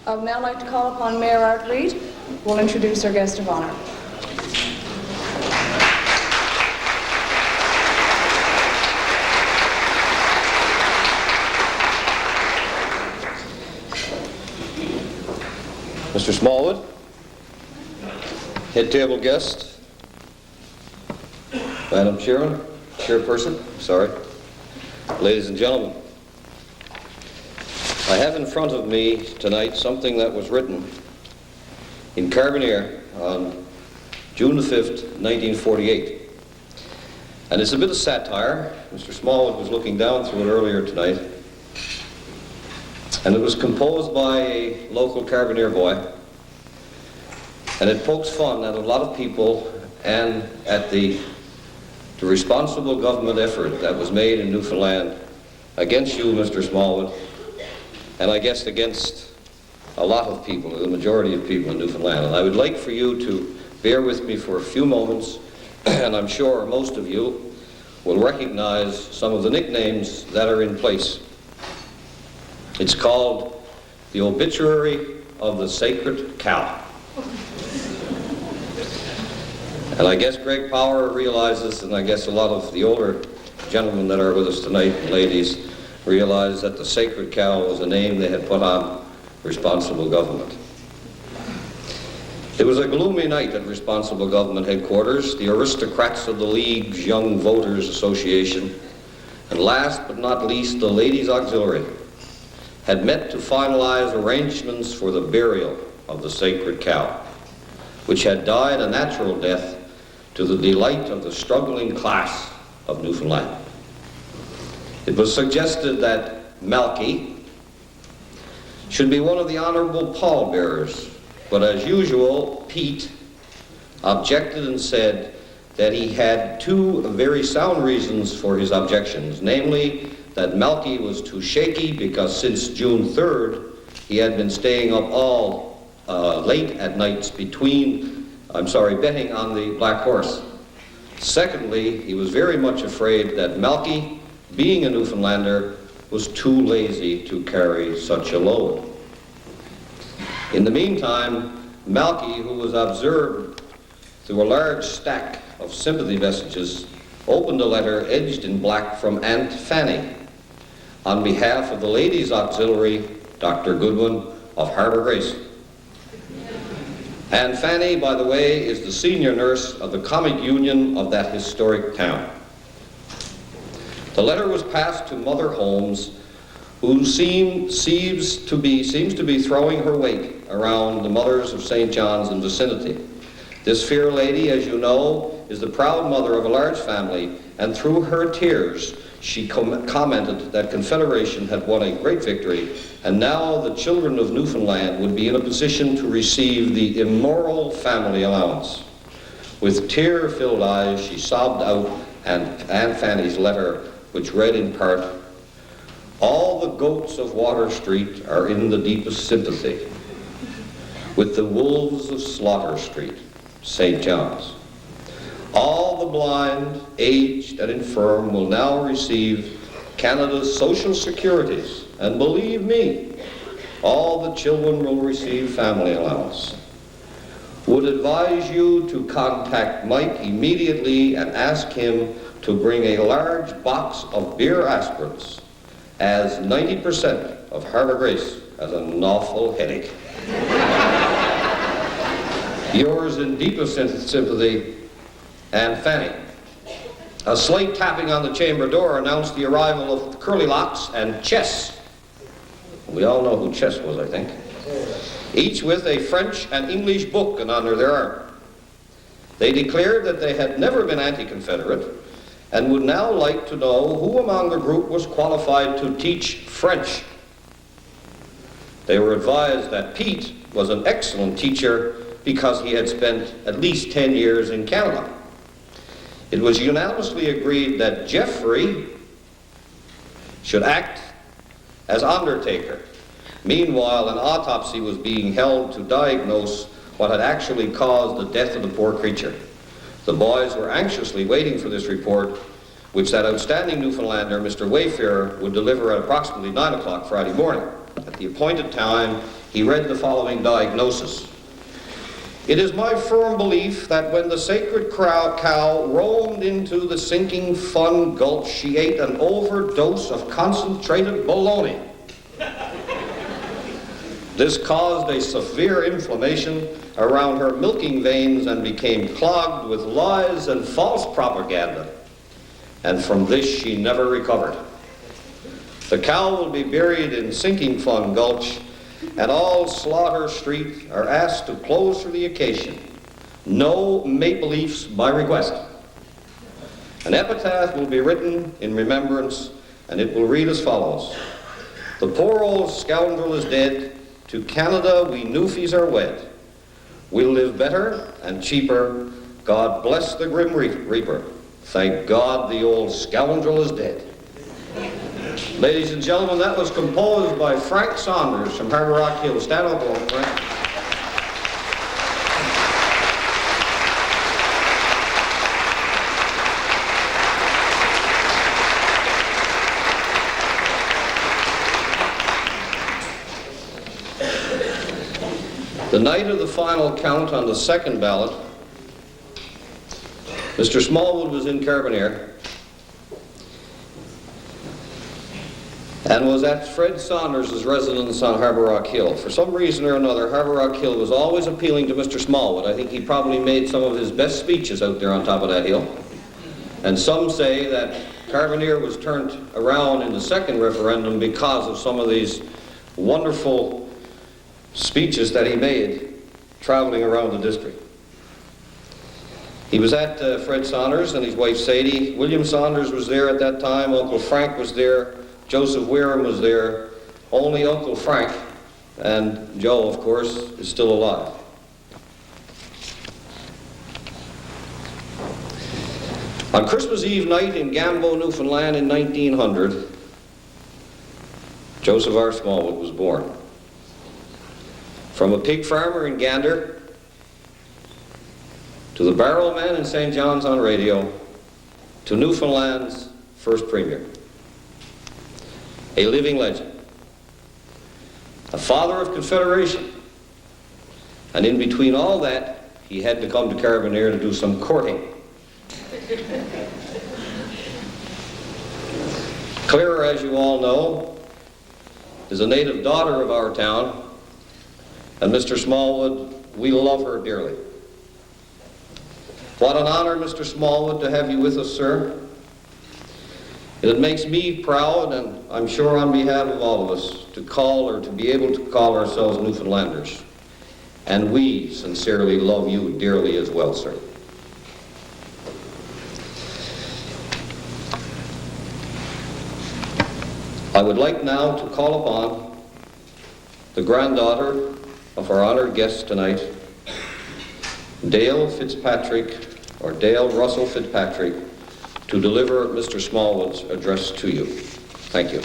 I would now like to call upon Mayor Art Reid, who will introduce our guest of honor. Mr. Smallwood, head table guest, Madam Chairperson, ladies and gentlemen. I have in front of me tonight something that was written in Carbonear on June the 5th, 1948. And it's a bit of satire. Mr. Smallwood was looking down through it earlier tonight. And it was composed by a local Carbonear boy. And it pokes fun at a lot of people and at the responsible government effort that was made in Newfoundland against you, Mr. Smallwood, and I guess against a lot of people, the majority of people in Newfoundland. And I would like for you to bear with me for a few moments, and I'm sure most of you will recognize some of the nicknames that are in place. It's called The Obituary of the Sacred Cow. And I guess Greg Power realizes, and I guess a lot of the older gentlemen that are with us tonight, and ladies, realize that the Sacred Cow was a name they had put on responsible government. It was a gloomy night at responsible government headquarters. The aristocrats of the League's Young Voters Association, and last but not least, the Ladies' Auxiliary, had met to finalize arrangements for the burial of the Sacred Cow, which had died a natural death to the delight of the struggling class of Newfoundland. It was suggested that Malky should be one of the honorable pallbearers, but as usual, Pete objected and said that he had two very sound reasons for his objections, namely that Malky was too shaky because since June 3rd, he had been staying up all late at nights betting on the Black Horse. Secondly, he was very much afraid that Malky, being a Newfoundlander, was too lazy to carry such a load. In the meantime, Malky, who was observed through a large stack of sympathy messages, opened a letter edged in black from Aunt Fanny on behalf of the Ladies' Auxiliary, Dr. Goodwin of Harbour Grace. Aunt Fanny, by the way, is the senior nurse of the Comic Union of that historic town. The letter was passed to Mother Holmes, who seems to be throwing her weight around the mothers of St. John's and vicinity. This fair lady, as you know, is the proud mother of a large family, and through her tears, she commented that Confederation had won a great victory, and now the children of Newfoundland would be in a position to receive the immoral family allowance. With tear-filled eyes, she sobbed out Aunt Fanny's letter, which read in part, "All the goats of Water Street are in the deepest sympathy with the wolves of Slaughter Street, St. John's. All the blind, aged, and infirm will now receive Canada's social securities, and believe me, all the children will receive family allowance. Would advise you to contact Mike immediately and ask him to bring a large box of beer aspirins, as 90% of Harbour Grace has an awful headache. Yours in deepest sympathy, Aunt Fanny." A slight tapping on the chamber door announced the arrival of Curly Locks and Chess. We all know who Chess was, I think. Each with a French and English book under their arm. They declared that they had never been anti-Confederate and would now like to know who among the group was qualified to teach French. They were advised that Pete was an excellent teacher because he had spent at least 10 years in Canada. It was unanimously agreed that Jeffrey should act as undertaker. Meanwhile, an autopsy was being held to diagnose what had actually caused the death of the poor creature. The boys were anxiously waiting for this report, which that outstanding Newfoundlander, Mr. Wayfarer, would deliver at approximately 9 o'clock Friday morning. at the appointed time, he read the following diagnosis. It is my firm belief that when the sacred cow roamed into the sinking Fun Gulch, she ate an overdose of concentrated bologna. This caused a severe inflammation around her milking veins and became clogged with lies and false propaganda. And from this she never recovered. The cow will be buried in sinking Fun Gulch, and all Slaughter Street are asked to close for the occasion. No maple leafs by request. An epitaph will be written in remembrance, and it will read as follows. The poor old scoundrel is dead, to Canada we Newfies are wed. We'll live better and cheaper, God bless the Grim Reaper. Thank God the old scoundrel is dead. Ladies and gentlemen, that was composed by Frank Saunders from Harbour Rock Hill. Stand up, old Frank. The night of the final count on the second ballot, Mr. Smallwood was in Carbonear and was at Fred Saunders' residence on Harbour Rock Hill. For some reason or another, Harbour Rock Hill was always appealing to Mr. Smallwood. I think he probably made some of his best speeches out there on top of that hill. And some say that Carbonear was turned around in the second referendum because of some of these wonderful speeches that he made traveling around the district. He was at Fred Saunders and his wife Sadie. William Saunders was there at that time. Uncle Frank was there. Joseph Wareham was there. Only Uncle Frank, and Joe, of course, is still alive. On Christmas Eve night in Gambo, Newfoundland in 1900, Joseph R. Smallwood was born. From a pig farmer in Gander to the barrel man in St. John's on radio to Newfoundland's first premier. A living legend. A father of Confederation. And in between all that, he had to come to Carbonear to do some courting. Clara, as you all know, is a native daughter of our town, and Mr. Smallwood, we love her dearly. What an honor, Mr. Smallwood, to have you with us, sir. It makes me proud, and I'm sure on behalf of all of us, to call or to be able to call ourselves Newfoundlanders. And we sincerely love you dearly as well, sir. I would like now to call upon the granddaughter of our honored guest tonight, Dale Fitzpatrick, or Dale Russell Fitzpatrick, to deliver Mr. Smallwood's address to you. Thank you.